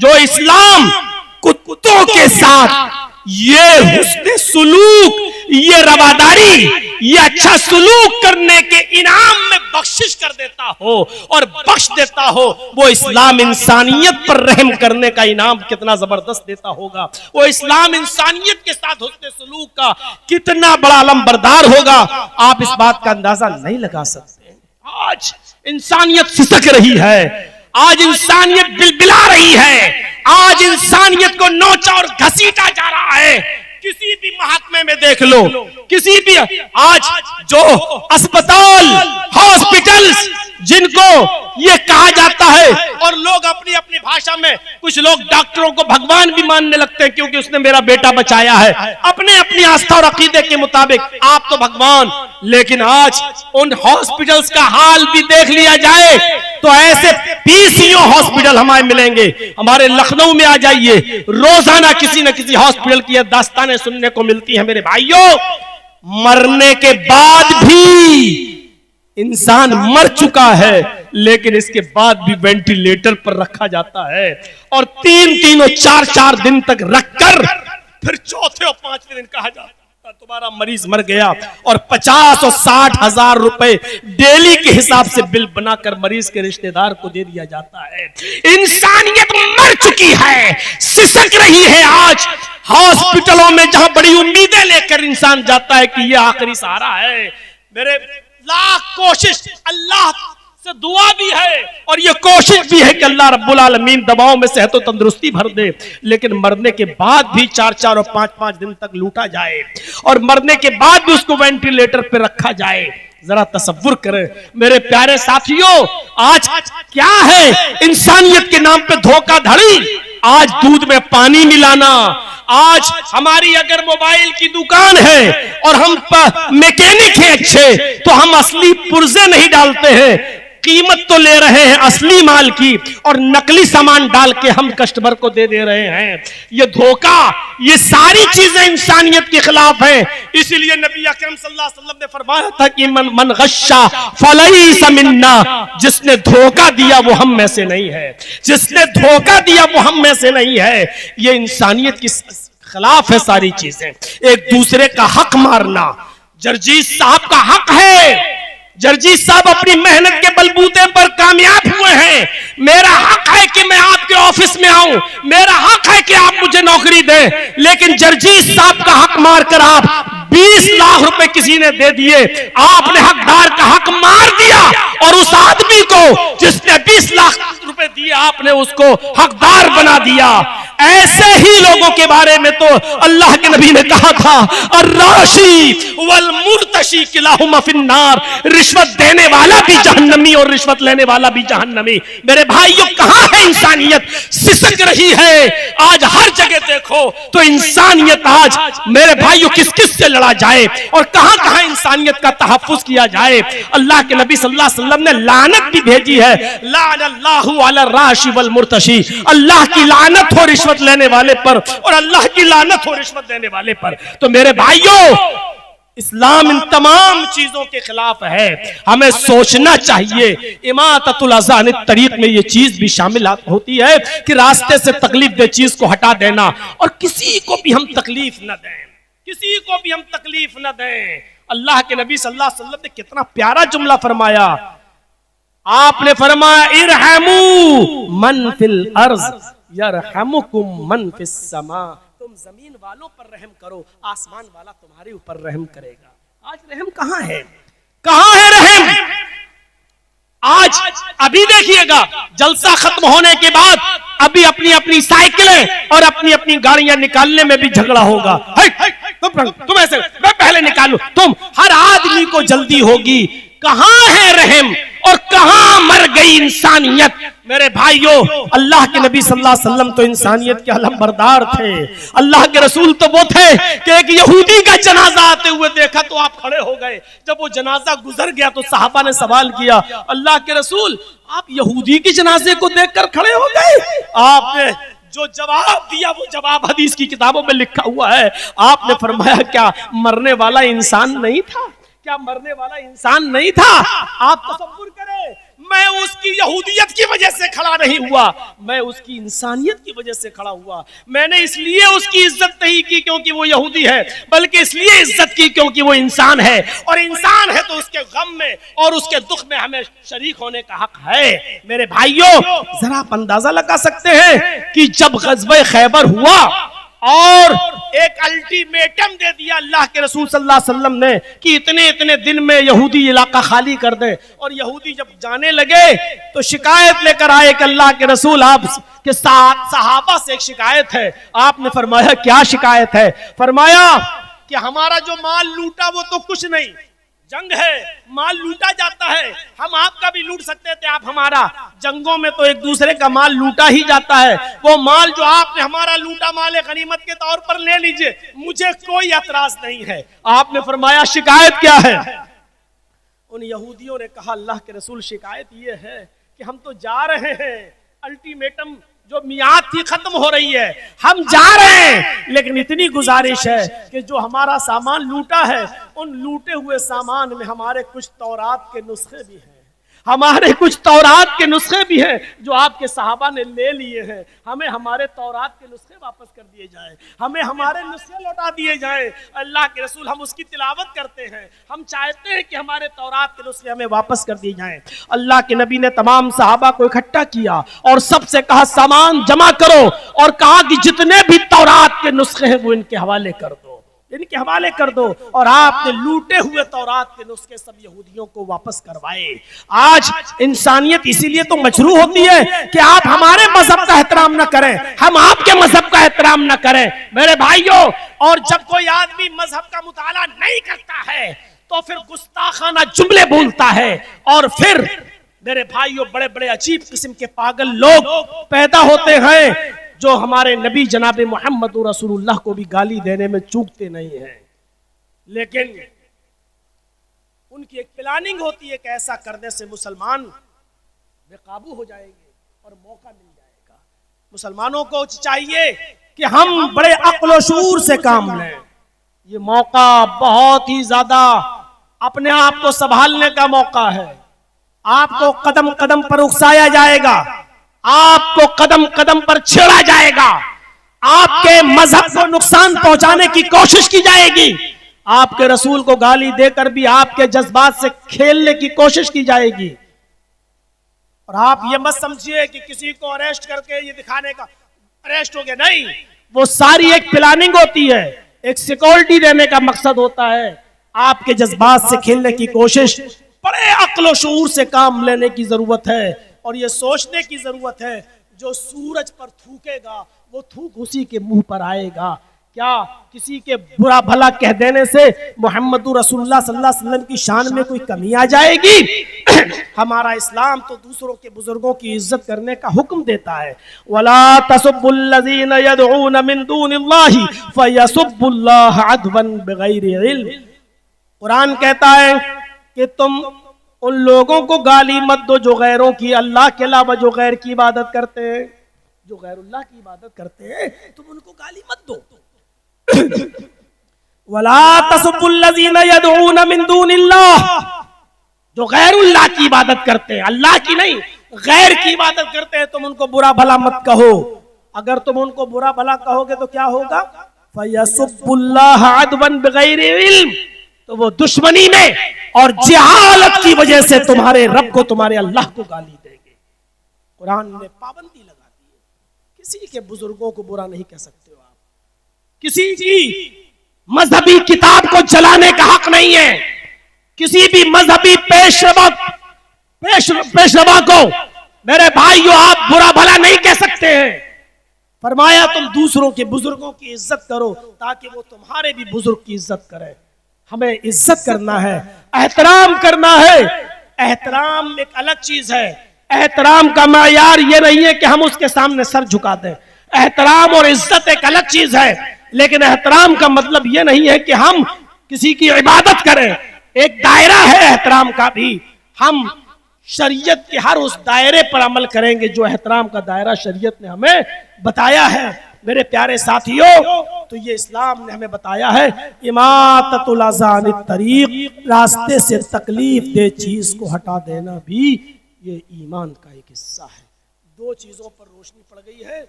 جو اسلام کتوں کے ساتھ یہ حسن سلوک، یہ رواداری، یہ اچھا سلوک کرنے کے انعام میں بخشش کر دیتا ہو اور بخش دیتا ہو، وہ اسلام انسانیت پر رحم کرنے کا انعام کتنا زبردست دیتا ہوگا، وہ اسلام انسانیت کے ساتھ حسن سلوک کا کتنا بڑا علم بردار ہوگا، آپ اس بات کا اندازہ نہیں لگا سکتے۔ آج انسانیت سسک رہی ہے، آج انسانیت بلبلا رہی ہے، آج انسانیت کو نوچا اور گھسیٹا جا رہا ہے۔ کسی بھی محکمے میں دیکھ لو، کسی بھی آج جو اسپتال، ہاسپٹلز جن کو یہ کہا جاتا ہے، اور لوگ اپنی اپنی بھاشا میں، کچھ لوگ ڈاکٹروں کو بھگوان بھی ماننے لگتے ہیں کیونکہ اس نے میرا بیٹا بچایا ہے، اپنے اپنی آستھا اور عقیدے کے مطابق آپ تو بھگوان۔ لیکن آج ان ہاسپٹلز کا حال بھی دیکھ لیا جائے تو ایسے PCO ہاسپٹل ہمیں ملیں گے، ہمارے لکھنؤ میں آ جائیے، روزانہ کسی نہ کسی ہاسپٹل کی داستانیں سننے کو ملتی ہیں۔ میرے بھائیوں، مرنے کے بعد بھی انسان مر چکا ہے لیکن اس کے بعد بھی وینٹیلیٹر پر رکھا جاتا ہے، اور تین اور چار دن تک رکھ کر پھر چوتھے اور پانچویں دن کہا جاتا ہے تمہارا مریض مر گیا، اور 50 اور 60 ہزار روپے ڈیلی کے حساب سے بل بنا کر مریض کے رشتہ دار کو دے دیا جاتا ہے۔ انسانیت مر چکی ہے، سسک رہی ہے۔ آج ہاسپٹلوں میں جہاں بڑی امیدیں لے کر انسان جاتا ہے کہ یہ آخری سہارا ہے، میرے لاکھ کوشش اللہ سے دعا بھی ہے اور یہ کوشش بھی ہے کہ اللہ رب العالمین دواؤں میں صحت و تندرستی بھر دے، لیکن مرنے کے بعد بھی 4 اور 5 دن تک لوٹا جائے، اور مرنے کے بعد بھی اس کو وینٹیلیٹر پہ رکھا جائے۔ ذرا تصور کریں میرے پیارے ساتھیوں، آج کیا ہے انسانیت کے نام پہ دھوکہ دھڑی، آج دودھ میں پانی ملانا، آج ہماری اگر موبائل کی دکان ہے اور ہم میکینک ہیں اچھے تو ہم اصلی پرزے نہیں ڈالتے ہیں، قیمت تو لے رہے ہیں اصلی مال کی اور نقلی سامان ڈال کے ہم کسٹمر کو دے دے رہے ہیں۔ یہ دھوکہ، یہ ساری چیزیں انسانیت کے خلاف ہیں۔ اسی لیے نبی اکرم صلی اللہ علیہ وسلم نے فرمایا تھا کہ من غشا فلیس منا، جس نے دھوکہ دیا وہ ہم میں سے نہیں ہے، جس نے دھوکہ دیا وہ ہم میں سے نہیں ہے۔ یہ انسانیت کی خلاف ہے ساری چیزیں۔ ایک دوسرے کا حق مارنا، جرجیت صاحب کا حق ہے، جرجیت صاحب اپنی محنت کے بلبوتے پر کامیاب ہوئے ہیں، میرا حق ہے کہ میں آپ کے آفس میں آؤں، میرا حق ہے کہ آپ مجھے نوکری دیں، لیکن جرجیت صاحب کا حق مار کر آپ 20 لاکھ روپے کسی نے دے دیے، آپ نے حقدار کا حق مار دیا، اور اس آدمی کو جس نے 20 لاکھ روپے دیے آپ نے اس کو حقدار بنا دیا۔ ایسے ہی لوگوں کے بارے میں تو اللہ کے نبی نے کہا تھا الراشی والمرتشی کلاہما فی النار، رشوت دینے والا بھی جہنمی اور رشوت لینے والا بھی جہنمی۔ میرے بھائیوں، کہاں ہے انسانیت؟ سسک رہی ہے۔ آج ہر جگہ دیکھو تو انسانیت، آج میرے بھائیوں کس کس سے لڑا جائے اور کہاں کہاں انسانیت کا تحفظ کیا جائے۔ اللہ کے نبی صلی اللہ علیہ وسلم نے لعنت بھی بھیجی ہے، لعن اللہ علی الراشی والمرتشی، اللہ کی لعنت ہو رشوت لینے والے پر اور اللہ کی لعنت ہو رشوت دینے والے پر۔ تو میرے بھائیوں، اسلام ان تمام چیزوں کے خلاف ہے، ہمیں سوچنا چاہیے۔ اماطۃ الاذى عن الطریق میں یہ چیز بھی شامل ہوتی ہے کہ راستے سے تکلیف دہ چیز کو ہٹا دینا، اور کسی کو بھی ہم تکلیف نہ دیں، کسی کو بھی ہم تکلیف نہ دیں۔ اللہ کے نبی صلی اللہ علیہ وسلم نے کتنا پیارا جملہ فرمایا، آپ نے فرمایا ارحموا من فی الارض یرحمکم من فی السماء، تم زمین والوں پر رحم کرو، آسمان والا تمہارے اوپر رحم کرے گا۔ آج رحم کہاں ہے؟ کہاں ہے رحم؟ آج ابھی دیکھیے گا جلسہ ختم ہونے کے بعد ابھی اپنی اپنی سائیکلیں اور اپنی اپنی گاڑیاں نکالنے میں بھی جھگڑا ہوگا، تم ایسے میں پہلے نکالوں، تم، ہر آدمی کو جلدی ہوگی۔ کہاں ہے رحم اور کہاں مر گئی انسانیت؟ میرے بھائیوں، اللہ کے نبی صلی اللہ علیہ وسلم تو انسانیت کے علم بردار تھے، اللہ کے رسول تو وہ تھے کہ ایک یہودی کا جنازہ آتے ہوئے دیکھا تو آپ کھڑے ہو گئے، جب وہ جنازہ گزر گیا تو صحابہ نے سوال کیا، اللہ کے رسول آپ یہودی کے جنازے کو دیکھ کر کھڑے ہو گئے؟ آپ نے جو جواب دیا وہ جواب حدیث کی کتابوں میں لکھا ہوا ہے، آپ نے فرمایا کیا مرنے والا انسان نہیں تھا؟ کیا مرنے والا انسان نہیں تھا؟ آپ تصور کریں میں اس کی یہودیت کی وجہ سے کھڑا نہیں ہوا، میں اس کی انسانیت کی وجہ سے کھڑا ہوا. میں نے اس لیے اس کی عزت نہیں کی کیونکہ وہ یہودی ہے، بلکہ اس لیے عزت کی کیونکہ وہ انسان ہے، اور انسان ہے تو اس کے غم میں اور اس کے دکھ میں ہمیں شریک ہونے کا حق ہے. میرے بھائیوں، ذرا آپ اندازہ لگا سکتے ہیں کہ جب غزوہ خیبر ہوا اور ایک الٹیمیٹم دے دیا اللہ کے رسول صلی اللہ علیہ وسلم نے کہ اتنے دن میں یہودی علاقہ خالی کر دیں، اور یہودی جب جانے لگے تو شکایت لے کر آئے کہ اللہ کے رسول آپ کے ساتھ صحابہ سے ایک شکایت ہے. آپ نے فرمایا کیا شکایت ہے؟ فرمایا کہ ہمارا جو مال لوٹا وہ تو کچھ نہیں، جنگ ہے مال لوٹا جاتا ہے، ہم آپ کا بھی لوٹ سکتے تھے، آپ ہمارا، جنگوں میں تو ایک دوسرے کا مال لوٹا ہی جاتا ہے، وہ مال جو آپ نے ہمارا لوٹا مال غنیمت کے طور پر لے لیجئے، مجھے کوئی اعتراض نہیں ہے. آپ نے فرمایا شکایت کیا ہے؟ ان یہودیوں نے کہا اللہ کے رسول شکایت یہ ہے کہ ہم تو جا رہے ہیں، الٹیمیٹم جو میعاد تھی ختم ہو رہی ہے، ہم جا رہے ہیں، لیکن اتنی گزارش ہے کہ جو ہمارا سامان لوٹا ہے ان لوٹے ہوئے سامان میں ہمارے کچھ تورات کے نسخے بھی ہیں، ہمارے کچھ تورات کے نسخے بھی ہیں جو آپ کے صحابہ نے لے لیے ہیں، ہمیں ہمارے تورات کے نسخے واپس کر دیے جائیں، ہمیں ہمارے نسخے لوٹا دیے جائیں. اللہ کے رسول ہم اس کی تلاوت کرتے ہیں، ہم چاہتے ہیں کہ ہمارے تورات کے نسخے ہمیں واپس کر دیے جائیں. اللہ کے نبی نے تمام صحابہ کو اکٹھا کیا اور سب سے کہا سامان جمع کرو، اور کہا کہ جتنے بھی تورات کے نسخے ہیں وہ ان کے حوالے کر دو، ان کے حوالے کر دو. اور آپ نے لوٹے ہوئے تورات کے نسخے سب یہودیوں کو واپس کروائے. آج انسانیت اسی لیے تو مجروح ہوتی ہے کہ آپ ہمارے مذہب کا احترام نہ کریں، ہم آپ کے مذہب کا احترام نہ کریں. میرے بھائیوں، اور جب کوئی آدمی مذہب کا مطالعہ نہیں کرتا ہے تو پھر گستاخانہ جملے بولتا ہے، اور پھر میرے بھائیوں بڑے بڑے عجیب قسم کے پاگل لوگ پیدا ہوتے ہیں جو ہمارے نبی جناب محمد رسول اللہ کو بھی گالی دینے میں چوکتے نہیں ہیں، لیکن ان کی ایک پلاننگ ہوتی ہے کہ ایسا کرنے سے مسلمان بے قابو ہو جائیں گے اور موقع مل جائے گا. مسلمانوں کو چاہیے کہ ہم بڑے عقل و شعور سے کام لیں. یہ موقع بہت ہی زیادہ اپنے آپ کو سنبھالنے کا موقع ہے. آپ کو قدم قدم پر اکسایا جائے گا، آپ کو قدم قدم پر چھیڑا جائے گا، آپ کے مذہب کو نقصان پہنچانے کی کوشش کی جائے گی، آپ کے رسول کو گالی دے کر بھی آپ کے جذبات سے کھیلنے کی کوشش کی جائے گی. اور آپ یہ مت سمجھیے کہ کسی کو اریسٹ کر کے یہ دکھانے کا اریسٹ ہو گیا، نہیں، وہ ساری ایک پلاننگ ہوتی ہے، ایک سیکورٹی دینے کا مقصد ہوتا ہے. آپ کے جذبات سے کھیلنے کی کوشش، بڑے عقل و شعور سے کام لینے کی ضرورت ہے، اور یہ سوچنے کی ضرورت ہے جو سورج پر تھوکے گا وہ تھوک اسی کے منہ پر آئے گا. کیا کسی کے برا بھلا کہہ دینے سے محمد رسول اللہ صلی اللہ علیہ وسلم کی شان میں کوئی کمی آ جائے گی؟ ہمارا اسلام تو دوسروں کے بزرگوں کی عزت کرنے کا حکم دیتا ہے. وَلَا تَسُبُّوا الَّذِينَ يَدْعُونَ مِن دُونِ اللَّهِ فَيَسُبُّوا اللَّهَ عَدْوًا بِغَيْرِ عِلْمٍ. قرآن کہتا ہے کہ تم ان لوگوں کو گالی مت دو جو غیروں کی، اللہ کے علاوہ جو غیر کی عبادت کرتے ہیں، جو غیر اللہ کی عبادت کرتے ہیں، تم ان کو گالی مت دو. وَلَا تَسُبُّوا الَّذِينَ يَدْعُونَ مِن دُونِ اللَّهِ، جو غیر اللہ کی عبادت کرتے ہیں، اللہ کی نہیں، غیر کی عبادت کرتے ہیں، تم ان کو برا بھلا مت کہو. اگر تم ان کو برا بھلا کہو گے تو کیا ہوگا؟ فَيَسُبُّوا اللَّهَ عَدْوًا بِغَيْرِ عِلْمٍ، تو وہ دشمنی میں اور جہالت کی وجہ سے تمہارے رب کو، تمہارے اللہ کو گالی دیں گے. قرآن نے پابندی لگا دی ہے، کسی کے بزرگوں کو برا نہیں کہہ سکتے ہو آپ، کسی کی مذہبی کتاب کو جلانے کا حق نہیں ہے، کسی بھی مذہبی پیشروا کو میرے بھائیو آپ برا بھلا نہیں کہہ سکتے ہیں. فرمایا تم دوسروں کے بزرگوں کی عزت کرو تاکہ وہ تمہارے بھی بزرگ کی عزت کرے. ہمیں عزت کرنا ہے، احترام کرنا ہے. احترام ایک الگ چیز ہے. احترام کا معیار یہ نہیں ہے کہ ہم اس کے سامنے سر جھکا دیں. احترام اور عزت ایک الگ چیز ہے، لیکن احترام کا مطلب یہ نہیں ہے کہ ہم کسی کی عبادت کریں. ایک دائرہ ہے احترام کا بھی، ہم شریعت کے ہر اس دائرے پر عمل کریں گے جو احترام کا دائرہ شریعت نے ہمیں بتایا ہے. میرے پیارے ساتھیوں، تو یہ اسلام نے ہمیں بتایا ہے اماطۃ الاذى عن الطریق، راستے سے تکلیف دہ چیز کو ہٹا دینا بھی یہ ایمان کا ایک حصہ ہے۔ دو چیزوں پر روشنی پڑ گئی ہے۔